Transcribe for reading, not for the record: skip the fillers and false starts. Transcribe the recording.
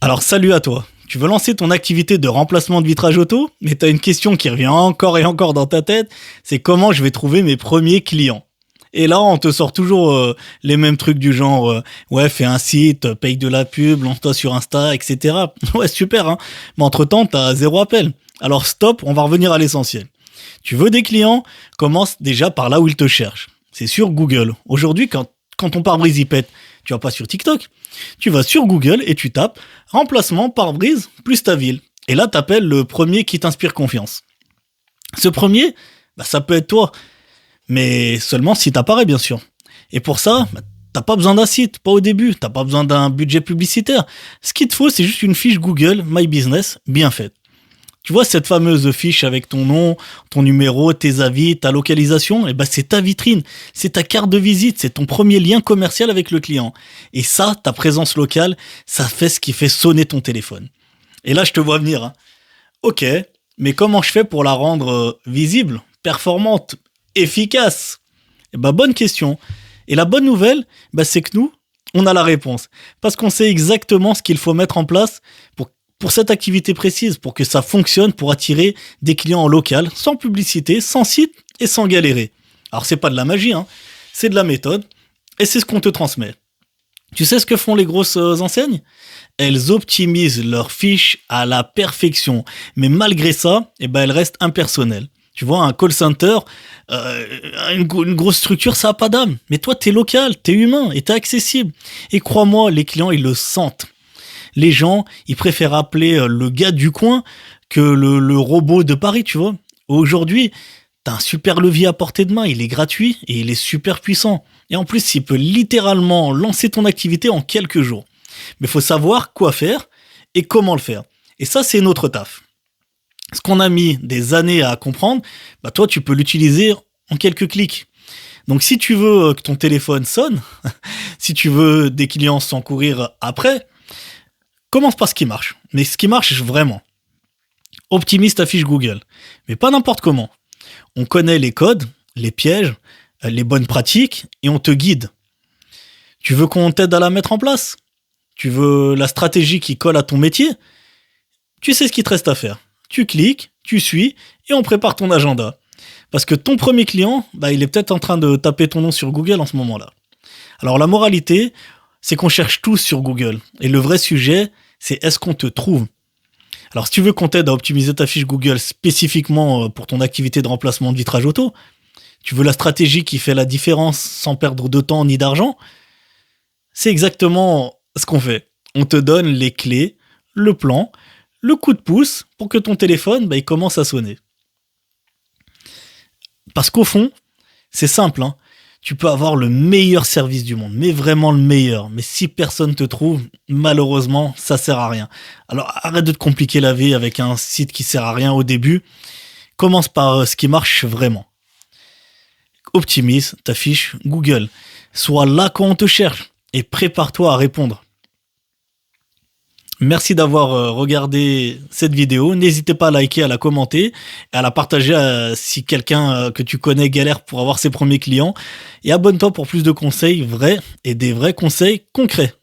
Alors salut à toi. Tu veux lancer ton activité de remplacement de vitrage auto, mais t'as une question qui revient encore et encore dans ta tête, c'est comment je vais trouver mes premiers clients. Et là, on te sort toujours les mêmes trucs du genre ouais, fais un site, paye de la pub, lance-toi sur Insta, etc. Ouais, super, hein. Mais entre-temps, t'as zéro appel. Alors stop, on va revenir à l'essentiel. Tu veux des clients, commence déjà par là où ils te cherchent. C'est sur Google. Aujourd'hui, quand ton pare-brise y pète, tu vas pas sur TikTok. Tu vas sur Google et tu tapes remplacement pare-brise plus ta ville. Et là, t'appelles le premier qui t'inspire confiance. Ce premier, ça peut être toi. Mais seulement si t'apparais, bien sûr. Et pour ça, t'as pas besoin d'un site, pas au début. T'as pas besoin d'un budget publicitaire. Ce qu'il te faut, c'est juste une fiche Google My Business bien faite. Tu vois cette fameuse fiche avec ton nom, ton numéro, tes avis, ta localisation, c'est ta vitrine, c'est ta carte de visite, c'est ton premier lien commercial avec le client. Et ça, ta présence locale, ça fait ce qui fait sonner ton téléphone. Et là, je te vois venir. Hein. Ok, mais comment je fais pour la rendre visible, performante, efficace ? Bonne question. Et la bonne nouvelle, c'est que nous, on a la réponse. Parce qu'on sait exactement ce qu'il faut mettre en place pour cette activité précise, pour que ça fonctionne, pour attirer des clients en local, sans publicité, sans site et sans galérer. Alors c'est pas de la magie, hein, c'est de la méthode, et c'est ce qu'on te transmet. Tu sais ce que font les grosses enseignes ? Elles optimisent leurs fiches à la perfection, mais malgré ça, elles restent impersonnelles. Tu vois, un call center, une grosse structure, ça a pas d'âme. Mais toi, t'es local, t'es humain et t'es accessible. Et crois-moi, les clients, ils le sentent. Les gens, ils préfèrent appeler le gars du coin que le robot de Paris, tu vois. Aujourd'hui, t'as un super levier à portée de main, il est gratuit et il est super puissant. Et en plus, il peut littéralement lancer ton activité en quelques jours. Mais il faut savoir quoi faire et comment le faire. Et ça, c'est notre taf. Ce qu'on a mis des années à comprendre, toi, tu peux l'utiliser en quelques clics. Donc, si tu veux que ton téléphone sonne, si tu veux des clients sans courir après, commence par ce qui marche. Mais ce qui marche vraiment. Optimise ta fiche Google. Mais pas n'importe comment. On connaît les codes, les pièges, les bonnes pratiques et on te guide. Tu veux qu'on t'aide à la mettre en place ? Tu veux la stratégie qui colle à ton métier ? Tu sais ce qu'il te reste à faire. Tu cliques, tu suis et on prépare ton agenda. Parce que ton premier client, il est peut-être en train de taper ton nom sur Google en ce moment-là. Alors la moralité, c'est qu'on cherche tous sur Google. Et le vrai sujet, c'est est-ce qu'on te trouve ? Alors si tu veux qu'on t'aide à optimiser ta fiche Google spécifiquement pour ton activité de remplacement de vitrage auto, tu veux la stratégie qui fait la différence sans perdre de temps ni d'argent, c'est exactement ce qu'on fait. On te donne les clés, le plan, le coup de pouce pour que ton téléphone il commence à sonner. Parce qu'au fond, c'est simple, hein. Tu peux avoir le meilleur service du monde, mais vraiment le meilleur. Mais si personne te trouve, malheureusement, ça sert à rien. Alors arrête de te compliquer la vie avec un site qui sert à rien au début. Commence par ce qui marche vraiment. Optimise ta fiche Google. Sois là quand on te cherche et prépare-toi à répondre. Merci d'avoir regardé cette vidéo. N'hésitez pas à liker, à la commenter et à la partager si quelqu'un que tu connais galère pour avoir ses premiers clients. Et abonne-toi pour plus de conseils vrais et des vrais conseils concrets.